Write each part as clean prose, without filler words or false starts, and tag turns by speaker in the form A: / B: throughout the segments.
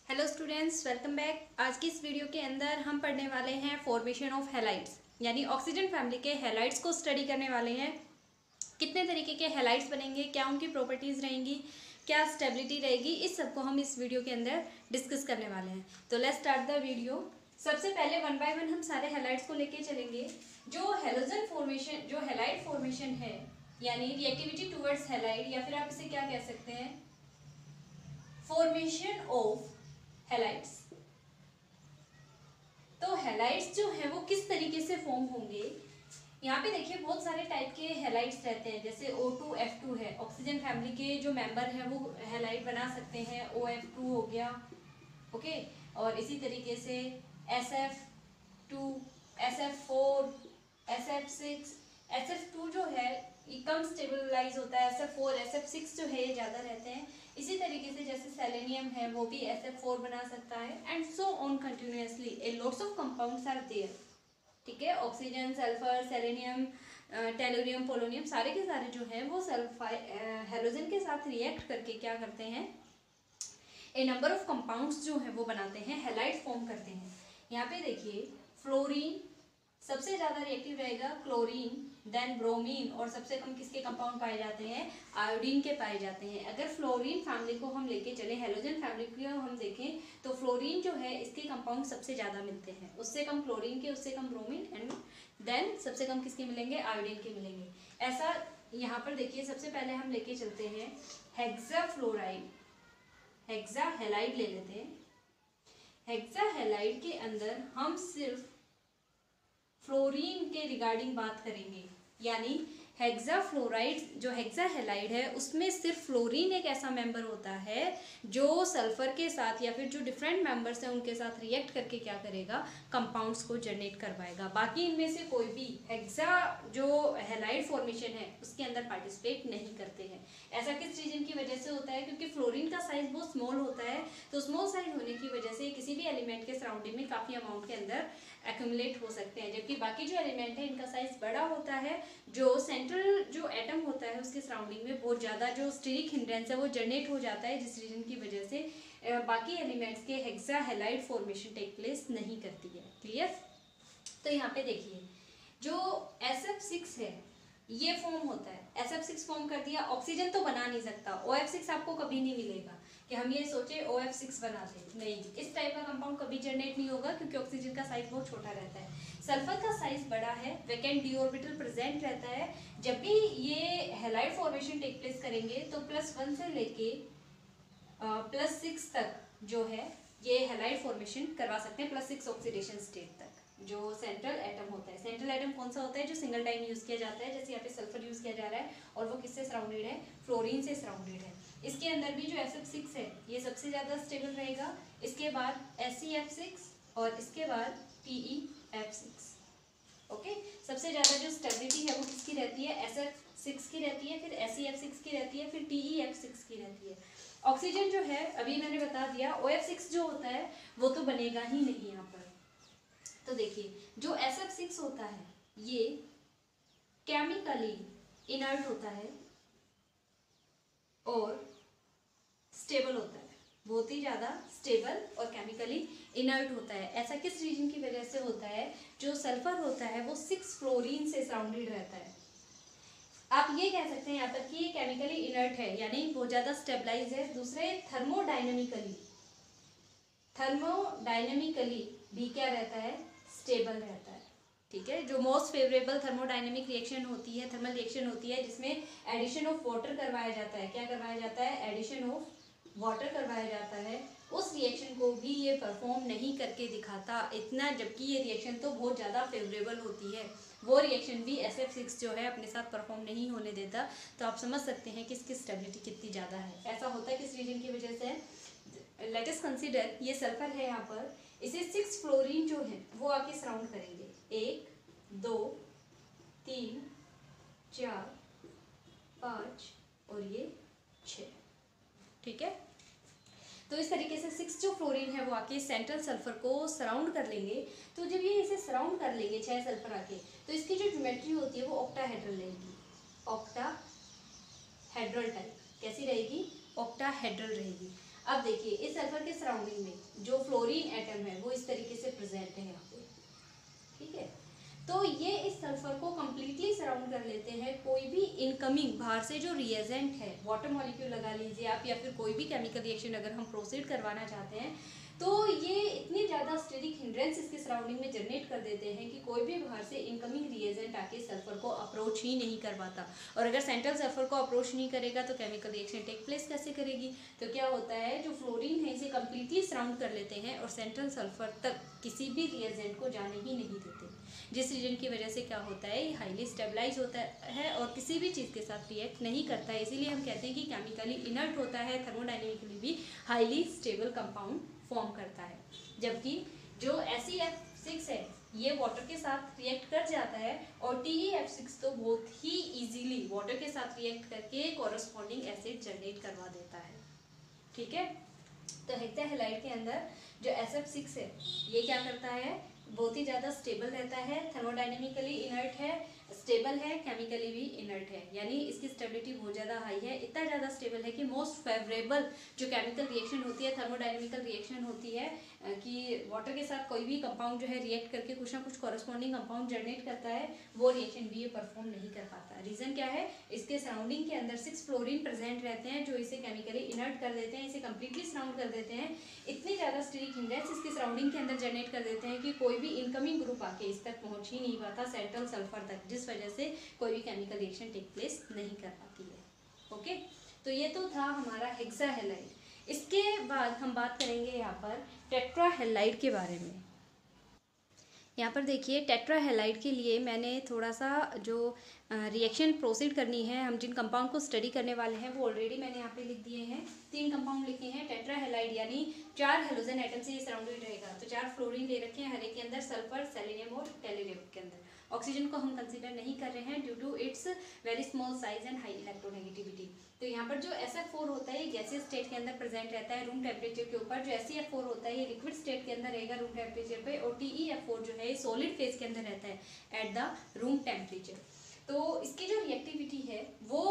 A: Hello students, welcome back. आज की इस वीडियो के अंदर हम पढ़ने वाले हैं फॉर्मेशन ऑफ हैलाइड्स, यानी ऑक्सीजन फैमिली के हैलाइड्स को स्टडी करने वाले हैं। कितने तरीके के हैलाइड्स बनेंगे, क्या उनकी प्रॉपर्टीज़ रहेंगी, क्या स्टेबिलिटी रहेगी, इस सब को हम इस वीडियो के अंदर डिस्कस करने वाले हैं। तो लेट्स स्टार्ट द वीडियो। सबसे पहले वन बाय वन हम सारे हैलाइड्स को लेके चलेंगे। जो हैलोजन फॉर्मेशन, जो हैलाइड फॉर्मेशन है, यानी रिएक्टिविटी टुवर्ड्स हैलाइड, या फिर आप इसे क्या कह सकते हैं, फॉर्मेशन ऑफ हैलाइड्स। तो हैलाइड्स जो है वो किस तरीके से फॉर्म होंगे, यहाँ पे देखिए बहुत सारे टाइप के हैलाइड्स रहते हैं। जैसे O2F2 है, ऑक्सीजन फैमिली के जो मेंबर हैं वो हैलाइड बना सकते हैं। OF2 हो गया, ओके। और इसी तरीके से SF2, SF4, SF6, SF2 जो है ये कम स्टेबलाइज होता है। SF4, SF6 जो है ये ज़्यादा रहते हैं। इसी तरीके से जैसे सेलेनियम है वो भी SF4 बना सकता है, and so on continuously a lots of compounds are there. ठीक है, oxygen, sulphur, selenium, tellurium, polonium, सारे के सारे जो हैं वो हैलोजन के साथ रिएक्ट करके क्या करते हैं, ए नंबर ऑफ कंपाउंड्स जो है वो बनाते हैं, हैलाइड फॉर्म करते हैं। यहाँ पे देखिए फ्लोरीन सबसे ज्यादा रिएक्टिव रहेगा, क्लोरीन, देन ब्रोमीन, और सबसे कम किसके कंपाउंड पाए जाते हैं, आयोडीन के पाए जाते हैं। अगर फ्लोरीन फैमिली को हम लेके चले, हैलोजन फैमिली को हम देखें तो फ्लोरीन जो है इसके कंपाउंड सबसे ज्यादा मिलते हैं, उससे कम क्लोरीन के, उससे कम ब्रोमीन, एंड देन सबसे कम किसके मिलेंगे, आयोडीन के मिलेंगे। ऐसा यहाँ पर देखिए सबसे पहले हम लेके चलते हैं हेक्साफ्लोराइड, हेक्सा हैलाइड ले लेते हैं। हेक्सा हैलाइड के अंदर हम सिर्फ फ्लोरीन के रिगार्डिंग बात करेंगे, यानी हेक्साफ्लोराइड जो हेक्सा हैलाइड है उसमें सिर्फ फ्लोरीन एक ऐसा मेंबर होता है जो सल्फर के साथ या फिर जो डिफरेंट मेंबर्स हैं उनके साथ रिएक्ट करके क्या करेगा, कंपाउंड्स को जनरेट करवाएगा। बाकी इनमें से कोई भी हेक्सा जो हैलाइड फॉर्मेशन है उसके अंदर पार्टिसिपेट नहीं करते हैं। ऐसा किस रीजन की वजह से होता है, क्योंकि फ्लोरीन का साइज बहुत स्मॉल होता है, तो स्मॉल साइज होने की वजह से किसी भी एलिमेंट के सराउंडिंग में काफ़ी अमाउंट के अंदर एक्यूमुलेट हो सकते हैं। जबकि बाकी जो एलिमेंट है इनका साइज बड़ा होता है, जो सेंट्रल जो एटम होता है उसके सराउंडिंग में बहुत ज़्यादा जो स्टेरिक हिंड्रेंस है वो जनरेट हो जाता है, जिस रीजन की वजह से बाकी एलिमेंट्स के hexa halide formation take place नहीं करती है। क्लियर? तो यहाँ पे देखिए जो SF6 है ये फॉर्म होता है, SF6 फॉर्म कर दिया, ऑक्सीजन तो बना नहीं सकता। OF6 आपको कभी नहीं मिलेगा कि हम ये सोचे OF6 बना दें, नहीं, इस टाइप का कंपाउंड कभी जनरेट नहीं होगा क्योंकि ऑक्सीजन का साइज बहुत छोटा रहता है। सल्फर का साइज बड़ा है, वैकेंट डी ऑर्बिटल प्रेजेंट रहता है। जब भी ये हैलाइड फॉर्मेशन टेक प्लेस करेंगे तो +1 से लेके +6 तक जो है ये हैलाइड फॉर्मेशन करवा सकते हैं, +6 ऑक्सीडेशन स्टेट तक। जो सेंट्रल एटम होता है, सेंट्रल एटम कौन सा होता है, जो सिंगल टाइम यूज किया जाता है, जैसे यहाँ पे सल्फर यूज किया जा रहा है और वो किससे सराउंडेड है, फ्लोरीन से सराउंडेड है। इसके अंदर भी जो SF6 है ये सबसे ज्यादा स्टेबल रहेगा, इसके बाद SeF6 और इसके बाद PeF6। ओके, सबसे ज्यादा जो स्टेबिलिटी है वो किसकी रहती है, SF6 की रहती है, फिर SeF6 की रहती है, फिर TeF6 की रहती है। ऑक्सीजन जो है अभी मैंने बता दिया, OF6 जो होता है वो तो बनेगा ही नहीं यहाँ पर। तो देखिए जो SF6 होता है ये केमिकली इनर्ट होता है और स्टेबल होता है, बहुत ही ज़्यादा स्टेबल और केमिकली इनर्ट होता है। ऐसा किस रीजन की वजह से होता है, जो सल्फर होता है वो 6 फ्लोरीन से सराउंडेड रहता है। आप ये कह सकते हैं यहाँ पर कि ये केमिकली इनर्ट है, यानी बहुत ज़्यादा स्टेबलाइज है। दूसरे थर्मोडाइनमिकली भी क्या रहता है, स्टेबल रहता है। ठीक है, जो मोस्ट फेवरेबल थर्मोडाइनमिक रिएक्शन होती है, थर्मल रिएक्शन होती है, जिसमें एडिशन ऑफ वाटर करवाया जाता है। क्या करवाया जाता है, एडिशन ऑफ वाटर करवाया जाता है। उस रिएक्शन को भी ये परफॉर्म नहीं करके दिखाता इतना, जबकि ये रिएक्शन तो बहुत ज़्यादा फेवरेबल होती है, वो रिएक्शन भी SF6 जो है अपने साथ परफॉर्म नहीं होने देता। तो आप समझ सकते हैं कि इसकी स्टेबिलिटी कितनी ज़्यादा है। ऐसा होता है किस रीजन की वजह से, लेट अस कंसीडर ये सल्फर है यहाँ पर, इसे 6 फ्लोरीन जो है वो आके सराउंड करेंगे, 1 2 3 4 5 और ये 6। ठीक है, तो इस तरीके से 6 जो फ्लोरीन है वो आके सेंट्रल सल्फर को सराउंड कर लेंगे। तो जब ये इसे सराउंड कर लेंगे 6 सल्फर आके, तो इसकी जो ज्योमेट्री होती है वो ऑक्टाहेड्रल रहेगी, ऑक्टाहेड्रल टाइप। कैसी रहेगी, ऑक्टाहेड्रल रहेगी। अब देखिए इस सल्फर के सराउंडिंग में जो फ्लोरीन एटम है वो इस तरीके से प्रेजेंट है यहाँ पे, ठीक है। तो ये इस सल्फर को कंप्लीटली सराउंड कर लेते हैं। कोई भी इनकमिंग बाहर से जो रिएजेंट है, वाटर मॉलिक्यूल लगा लीजिए आप, या फिर कोई भी केमिकल रिएक्शन अगर हम प्रोसीड करवाना चाहते हैं, तो ये इतनी ज़्यादा स्टेरिक हिंड्रेंस इसके सराउंडिंग में जनरेट कर देते हैं कि कोई भी बाहर से इनकमिंग रिएजेंट आके सल्फर को अप्रोच ही नहीं कर पाता। और अगर सेंट्रल सल्फर को अप्रोच नहीं करेगा तो केमिकल रिएक्शन टेक प्लेस कैसे करेगी? तो क्या होता है, जो फ्लोरीन है इसे कंप्लीटली सराउंड कर लेते हैं और सेंट्रल सल्फर तक किसी भी रिएजेंट को जाने ही नहीं देते, जिस रीजन की वजह से क्या होता है, ये हाईली स्टेबलाइज होता है और किसी भी चीज़ के साथ रिएक्ट नहीं करता है। इसीलिए हम कहते हैं कि केमिकली इनर्ट होता है, थर्मोडाइनमिकली भी हाईली स्टेबल कंपाउंड फॉर्म करता है। जबकि जो SeF6 है ये वाटर के साथ रिएक्ट कर जाता है और TeF6 तो बहुत ही इजीली वाटर के साथ रिएक्ट करके कॉरस्पॉन्डिंग एसिड जनरेट करवा देता है, ठीक है। तो हेक्साहेलाइड के अंदर जो SF6 है ये क्या करता है, बहुत ही ज़्यादा स्टेबल रहता है, थर्मोडाइनमिकली इनर्ट है, स्टेबल है, केमिकली भी इनर्ट है, यानी इसकी स्टेबिलिटी बहुत ज़्यादा हाई है। इतना ज़्यादा स्टेबल है कि मोस्ट फेवरेबल जो केमिकल रिएक्शन होती है, थर्मोडाइनमिकल रिएक्शन होती है कि वाटर के साथ कोई भी कंपाउंड जो है रिएक्ट करके कुछ ना कुछ कॉरस्पॉन्डिंग कंपाउंड जनरेट करता है, वो रिएक्शन भी ये परफॉर्म नहीं कर पाता। रीज़न क्या है, इसके सराउंडिंग के अंदर 6 फ्लोरीन प्रेजेंट रहते हैं जो इसे केमिकली इनर्ट कर देते हैं, इसे कंप्लीटली सराउंड कर देते हैं। इतनी ज़्यादा स्टेरिक हिंड्रेंस इसके सराउंडिंग के अंदर जनरेट कर देते हैं कि कोई भी इनकमिंग ग्रुप आके इस तक पहुंच ही नहीं पाता, सेंट्रल सल्फर तक, जिस वजह से कोई भी केमिकल रिएक्शन टेक प्लेस नहीं कर पाती है। ओके, तो ये तो था हमारा हेक्साहेलाइड। इसके बाद हम बात करेंगे यहाँ पर टेट्राहेलाइड के बारे में। यहाँ पर देखिए टेट्राहेलाइड के लिए मैंने थोड़ा सा जो रिएक्शन प्रोसीड करनी है, हम जिन कंपाउंड को स्टडी करने वाले हैं वो ऑलरेडी मैंने यहाँ पे लिख दिए हैं। 3 कंपाउंड लिखे हैं टेट्राहेलाइड, यानी 4 हेलोजन एटम से ये सराउंडेड रहेगा। तो 4 फ्लोरीन ले रखे हैं, हर एक के अंदर सल्फर, सेलेनियम और टेलुरियम के अंदर। ऑक्सीजन को हम कंसीडर नहीं कर रहे हैं due to its very small size and high electronegativity. तो यहाँ पर जो SF4 होता है ये गैसीय स्टेट के अंदर प्रेजेंट रहता है रूम टेम्परेचर के ऊपर। जो SeF4 होता है ये लिक्विड स्टेट के अंदर रहेगा रूम टेम्परेचर पे, और TeF4 जो है ये सॉलिड फेज के अंदर रहता है एट द रूम टेम्परेचर। तो इसकी जो रिएक्टिविटी है वो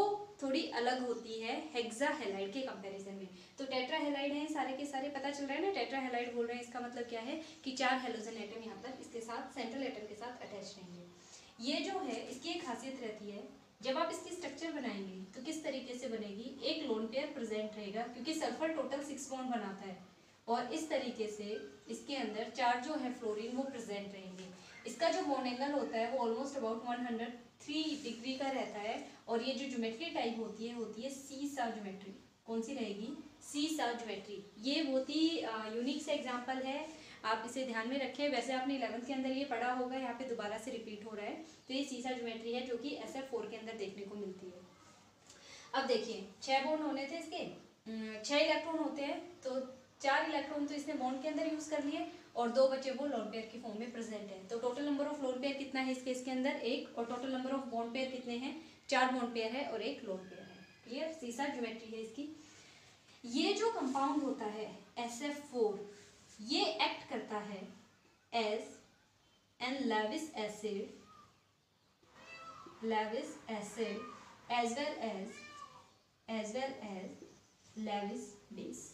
A: थोड़ी अलग होती है हेक्साहेलाइड के कंपैरिजन में। तो टेट्राहेलाइड है सारे के सारे, पता चल रहा है ना, टेट्राहेलाइड बोल रहे हैं, इसका मतलब क्या है कि 4 हेलोजन एटम यहाँ पर इसके साथ सेंट्रल एटम के साथ अटैच रहेंगे। ये जो है इसकी एक खासियत रहती है, जब आप इसकी स्ट्रक्चर बनाएंगे तो किस तरीके से बनेगी, एक लोन पेयर प्रेजेंट रहेगा क्योंकि सल्फर टोटल 6 बॉन्ड बनाता है, और इस तरीके से इसके अंदर 4 जो है फ्लोरीन वो प्रेजेंट रहेंगे। इसका जो बॉन्ड एंगल होता है वो ऑलमोस्ट अबाउट 103 डिग्री का रहता है, और ये जो ज्योमेट्री टाइप होती है सीसा ज्योमेट्री। कौन सी रहेगी, सीसा ज्योमेट्री। ये बहुत ही यूनिक से एग्जांपल है, आप इसे ध्यान में रखें। वैसे आपने 11th के अंदर ये पढ़ा होगा, यहाँ पे दोबारा से रिपीट हो रहा है। तो ये सीसा ज्योमेट्री है जो कि SF4 के अंदर देखने को मिलती है। अब देखिए 6 बॉन्ड होने थे इसके, 6 इलेक्ट्रॉन होते हैं, तो 4 इलेक्ट्रॉन तो इसने बॉन्ड के अंदर यूज कर लिए और 2 बचे वो लोन पेयर की फॉर्म में प्रेजेंट है। तो total number of lone pair कितना है इस केस के अंदर, 1, और total number of bond pair कितने हैं, 4 बॉन्ड पेयर है और 1 लोन पेयर है। क्लियर, सीसा ज्योमेट्री है इसकी। ये जो कंपाउंड होता है SF4 ये एक्ट करता है as an Lewis acid as well as Lewis base,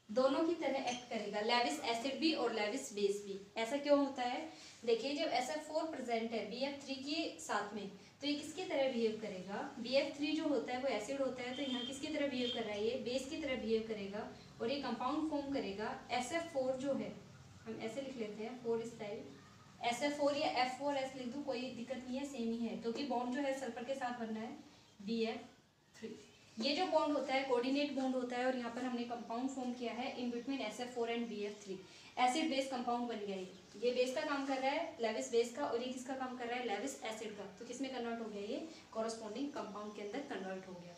A: दोनों की तरह एक्ट करेगा, लेविस एसिड भी और लेविस बेस भी। ऐसा क्यों होता है, देखिए जब SF4 प्रेजेंट है BF3 के साथ में, तो ये किसकी तरह बिहेव करेगा, BF3 जो होता है वो एसिड होता है, तो यहाँ किसकी तरह बिहेव कर रहा है, ये बेस की तरह बिहेव करेगा और ये कंपाउंड फॉर्म करेगा। SF4 जो है, हम ऐसे लिख लेते हैं 4 स्टाइल, SF4 या F4S लिख दूँ, कोई दिक्कत नहीं है, सेम ही है, क्योंकि बॉन्ड जो है सल्फर के साथ बनना है BF3। ये जो बॉन्ड होता है कोऑर्डिनेट बॉन्ड होता है, और यहाँ पर हमने कंपाउंड फॉर्म किया है in between SF4 and BF3। Acid base compound बन गया, ये बेस का काम कर रहा है लेविस बेस का, और ये किसका काम कर रहा है, लेविस एसिड का। तो किस में कन्वर्ट हो गया, ये कॉरस्पॉन्डिंग कंपाउंड के अंदर कन्वर्ट हो गया।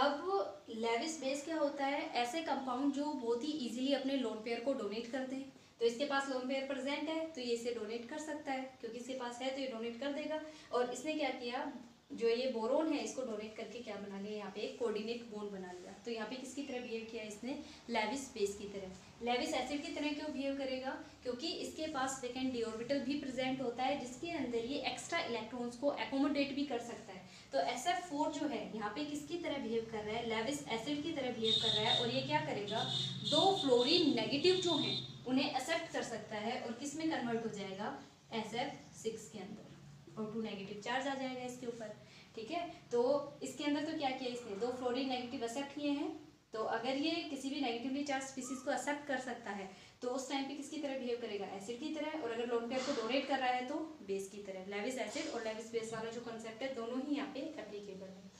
A: अब लेविस बेस क्या होता है, ऐसे कंपाउंड जो बहुत ही इजीली अपने लोन पेयर को डोनेट कर दें। तो इसके पास लोन पेयर प्रेजेंट है तो ये इसे डोनेट कर सकता है, क्योंकि इसके पास है तो ये डोनेट कर देगा। और इसने क्या किया, जो ये बोरोन है इसको डोनेट करके क्या बना लिया, यहाँ पे एक कोऑर्डिनेट बॉन्ड बना लिया। तो यहाँ पे किसकी तरह बिहेव किया इसने, लेविस बेस की तरह। लेविस एसिड की तरह क्यों बिहेव करेगा, क्योंकि इसके पास वैकेंट डी ऑर्बिटल भी प्रेजेंट होता है, जिसके अंदर ये एक्स्ट्रा इलेक्ट्रॉन्स को एकोमोडेट भी कर सकता है। तो SF4 जो है यहाँ पे किसकी तरह बिहेव कर रहा है, लेविस एसिड की तरह बिहेव कर रहा है, और ये क्या करेगा, दो फ्लोरीन नेगेटिव जो हैं उन्हें एक्सेप्ट कर सकता है और किस में कन्वर्ट हो जाएगा, SF6 के अंदर, O2 नेगेटिव चार्ज आ जाएगा इसके ऊपर। ठीक है, तो इसके अंदर तो क्या किया इसने, दो फ्लोरीन नेगेटिव एक्सेप्ट किए हैं, तो अगर ये किसी भी नेगेटिवली चार्ज स्पीसीज को एक्सेप्ट कर सकता है तो उस टाइम पे किसकी तरह बिहेव करेगा, एसिड की तरह, और अगर लोन पेयर को डोनेट कर रहा है तो बेस की तरह। लेविस एसिड और लेविस बेस वाला जो कॉन्सेप्ट है दोनों ही यहाँ पे एप्लीकेबल है,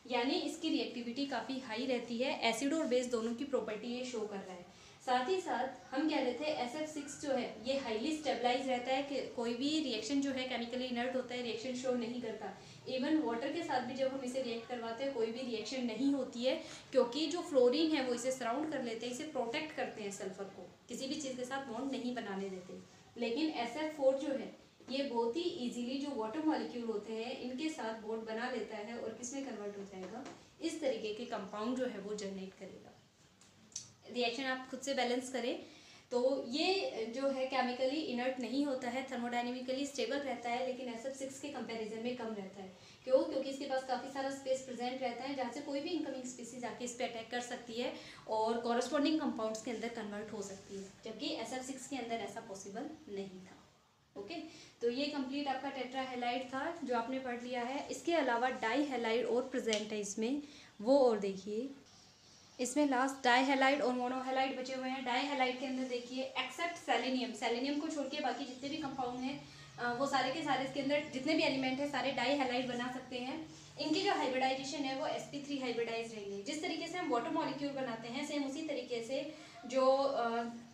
A: यानी इसकी रिएक्टिविटी काफ़ी हाई रहती है, एसिड और बेस दोनों की प्रॉपर्टी ये शो कर रहा है। साथ ही साथ हम कह रहे थे SF6 जो है ये हाईली स्टेबलाइज रहता है, कि कोई भी रिएक्शन जो है केमिकली इनर्ट होता है, रिएक्शन शो नहीं करता। इवन वाटर के साथ भी जब हम इसे रिएक्ट करवाते हैं कोई भी रिएक्शन नहीं होती है, क्योंकि जो फ्लोरीन है वो इसे सराउंड कर लेते हैं, इसे प्रोटेक्ट करते हैं, सल्फर को किसी भी चीज़ के साथ बॉन्ड नहीं बनाने देते। लेकिन SF4 जो है ये बहुत ही इजीली जो वाटर मॉलिक्यूल होते हैं इनके साथ बॉन्ड बना लेता है और किसमें कन्वर्ट हो जाएगा, इस तरीके के कंपाउंड जो है वो जनरेट करेगा। रिएक्शन आप खुद से बैलेंस करें तो ये जो है केमिकली इनर्ट नहीं होता है, थर्मोडायनेमिकली स्टेबल रहता है, लेकिन SF6 के कंपैरिजन में कम रहता है। क्यों, क्योंकि इसके पास काफ़ी सारा स्पेस प्रेजेंट रहता है जहाँ से कोई भी इनकमिंग स्पीसीज आके इस पर अटैक कर सकती है और कॉरस्पॉन्डिंग कंपाउंड्स के अंदर कन्वर्ट हो सकती है, जबकि SF6 के अंदर ऐसा पॉसिबल नहीं था। ओके, तो ये कंप्लीट आपका टेट्रा हैलाइड था जो आपने पढ़ लिया है। इसके अलावा डाई हैलाइड और प्रेजेंट है इसमें, वो और देखिए, इसमें लास्ट डाई हैलाइड और मोनोहैलाइड बचे हुए हैं। डाई हैलाइड के अंदर देखिए एक्सेप्ट सेलेनियम, सेलेनियम को छोड़ के बाकी जितने भी कंपाउंड हैं वो सारे के सारे इसके अंदर जितने भी एलिमेंट हैं सारे डाई हैलाइड बना सकते हैं। इनकी जो हाइब्रिडाइजेशन है वो sp3 हाइब्रिडाइज रहेंगे। जिस तरीके से हम वाटर मॉलिक्यूल बनाते हैं सेम उसी तरीके से जो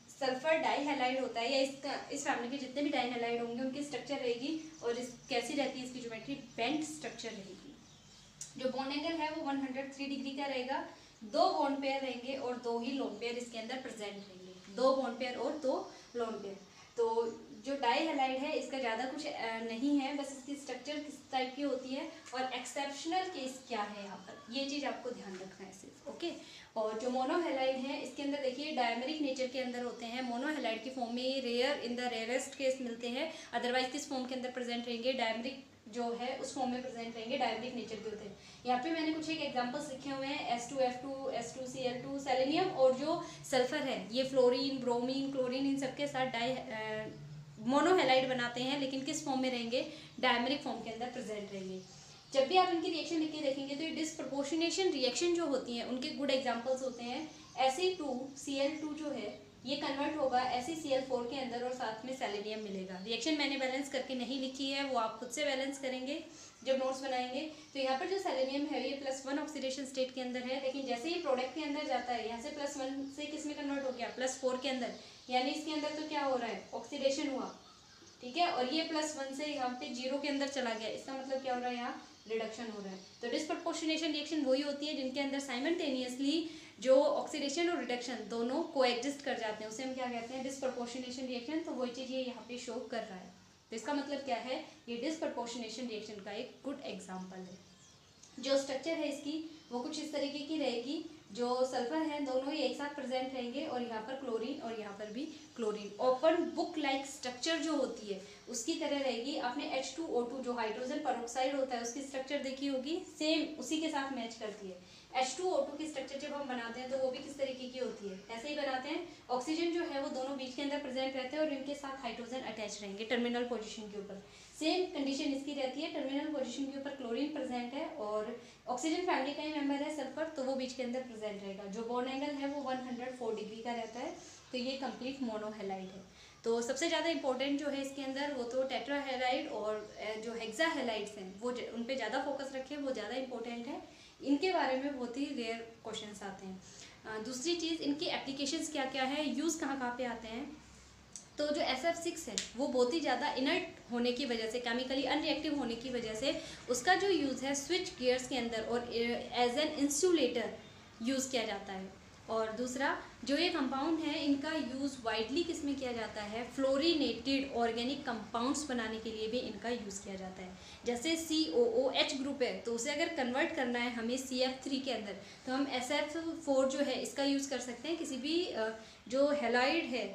A: सल्फर डाई हैलाइड होता है या इस फैमिली के जितने भी डाई हैलाइड होंगे उनकी स्ट्रक्चर रहेगी, और कैसी रहती है इसकी ज्योमेट्री, बेंट स्ट्रक्चर रहेगी। जो बॉन्ड एंगल है वो 103 डिग्री का रहेगा, दो बॉन्ड पेयर रहेंगे और दो ही लोन पेयर इसके अंदर प्रेजेंट रहेंगे, दो बॉन्ड पेयर और दो लोन पेयर। तो जो डाई हैलाइड है इसका ज़्यादा कुछ नहीं है, बस इसकी स्ट्रक्चर किस टाइप की होती है और एक्सेप्शनल केस क्या है यहाँ पर, ये चीज़ आपको ध्यान रखना है सिर्फ। ओके, और जो मोनोहैलाइड है इसके अंदर देखिए डायमेरिक नेचर के अंदर होते हैं। मोनोहैलाइड की फॉर्म में rare in the rarest case मिलते हैं, अदरवाइज किस फॉर्म के अंदर प्रेजेंट रहेंगे, डायमेरिक जो है उस फॉर्म में प्रेजेंट रहेंगे, डायमेरिक नेचर के होते हैं। यहाँ पे मैंने कुछ एक एग्जांपल्स लिखे हुए हैं, S2F2, S2Cl2, सेलेनियम और जो सल्फर है ये फ्लोरीन, ब्रोमीन, क्लोरीन इन सबके साथ मोनोहैलाइड बनाते हैं, लेकिन किस फॉर्म में रहेंगे, डायमेरिक फॉर्म के अंदर प्रेजेंट रहेंगे। जब भी आप इनकी रिएक्शन लिख के देखेंगे तो ये डिसप्रपोर्शनेशन रिएक्शन जो होती हैं उनके गुड एग्जांपल्स होते हैं। Fe2Cl2 जो है ये कन्वर्ट होगा SeCl4 के अंदर और साथ में सेलेनियम मिलेगा। रिएक्शन मैंने बैलेंस करके नहीं लिखी है, वो आप खुद से बैलेंस करेंगे जब नोट्स बनाएंगे। तो यहाँ पर जो सेलेनियम है ये +1 ऑक्सीडेशन स्टेट के अंदर है, लेकिन जैसे ही प्रोडक्ट के अंदर जाता है यहाँ से +1 से किस में कन्वर्ट हो गया, +4 के अंदर, यानी इसके अंदर तो क्या हो रहा है, ऑक्सीडेशन हुआ। ठीक है, और ये +1 से यहाँ पे 0 के अंदर चला गया, इसका मतलब क्या हो रहा है, यहाँ रिडक्शन हो रहा है। तो डिसप्रपोर्शनेशन रिएक्शन वही होती है जिनके अंदर साइमल्टेनियसली जो ऑक्सीडेशन और रिडक्शन दोनों कोएग्जिस्ट कर जाते हैं, उसे हम क्या कहते हैं, डिसप्रपोर्शनेशन रिएक्शन। तो वही चीज़ ये यहाँ पे शो कर रहा है। तो इसका मतलब क्या है, ये डिसप्रपोर्शनेशन रिएक्शन का एक गुड एग्जाम्पल है। जो स्ट्रक्चर है इसकी वो कुछ इस तरीके की रहेगी, जो सल्फर है दोनों ही एक साथ प्रेजेंट रहेंगे और यहाँ पर क्लोरीन और यहाँ पर भी chlorine. Open book like structure जो होती है उसकी तरह रहेगी। आपने H2O2 जो हाइड्रोजन पेरोक्साइड होता है उसकी स्ट्रक्चर देखी होगी, सेम उसी के साथ मैच करती है। H2O2 की स्ट्रक्चर जब हम बनाते हैं तो वो भी किस तरीके की होती है, ऐसे ही बनाते हैं। ऑक्सीजन जो है वो दोनों बीच के अंदर प्रेजेंट रहते हैं और इनके साथ हाइड्रोजन अटैच रहेंगे टर्मिनल पोजीशन के ऊपर। सेम कंडीशन इसकी रहती है, टर्मिनल पोजीशन के ऊपर क्लोरीन प्रेजेंट है और ऑक्सीजन फैमिली का ही मेंबर है सल्फर, तो वो बीच के अंदर प्रेजेंट रहेगा। जो बॉन्ड एंगल है वो 104 डिग्री का रहता है। तो ये कंप्लीट मोनोहैलाइड है। तो सबसे ज़्यादा इंपॉर्टेंट जो है इसके अंदर वो तो टेट्राहैलाइड और जो हेक्साहैलाइड्स हैं वो उन पे ज़्यादा फोकस रखें, वो ज़्यादा इंपॉर्टेंट है। इनके बारे में बहुत ही रेयर क्वेश्चंस आते हैं। दूसरी चीज़, इनकी एप्लीकेशंस क्या क्या है, यूज़ कहाँ कहाँ पे आते हैं। तो जो SF6 है वो बहुत ही ज़्यादा इनर्ट होने की वजह से, केमिकली अनरिएक्टिव होने की वजह से उसका जो यूज़ है स्विच गियर्स के अंदर और एज एन इंसुलेटर यूज़ किया जाता है। और दूसरा जो ये कंपाउंड है इनका यूज़ वाइडली किस में किया जाता है, फ्लोरिनेटेड ऑर्गेनिक कंपाउंड्स बनाने के लिए भी इनका यूज़ किया जाता है। जैसे COOH ग्रुप है तो उसे अगर कन्वर्ट करना है हमें CF3 के अंदर तो हम SF4 जो है इसका यूज़ कर सकते हैं। किसी भी जो हैलाइड है,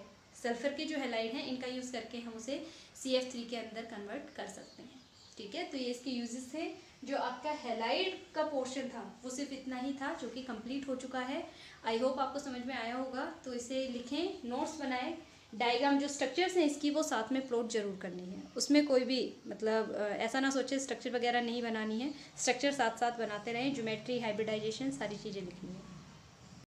A: सल्फर के जो हैलाइड हैं इनका यूज़ करके हम उसे CF3 के अंदर कन्वर्ट कर सकते हैं। ठीक है, तो ये इसके यूजेस थे। जो आपका हैलाइड का पोर्शन था वो सिर्फ इतना ही था, जो कि कंप्लीट हो चुका है। आई होप आपको समझ में आया होगा। तो इसे लिखें, नोट्स बनाएं, डायग्राम जो स्ट्रक्चर्स हैं इसकी वो साथ में प्लॉट जरूर करनी है। उसमें कोई भी मतलब ऐसा ना सोचे स्ट्रक्चर वगैरह नहीं बनानी है, स्ट्रक्चर साथ साथ बनाते रहें। ज्योमेट्री, हाइब्रिडाइजेशन, सारी चीज़ें लिखनी है।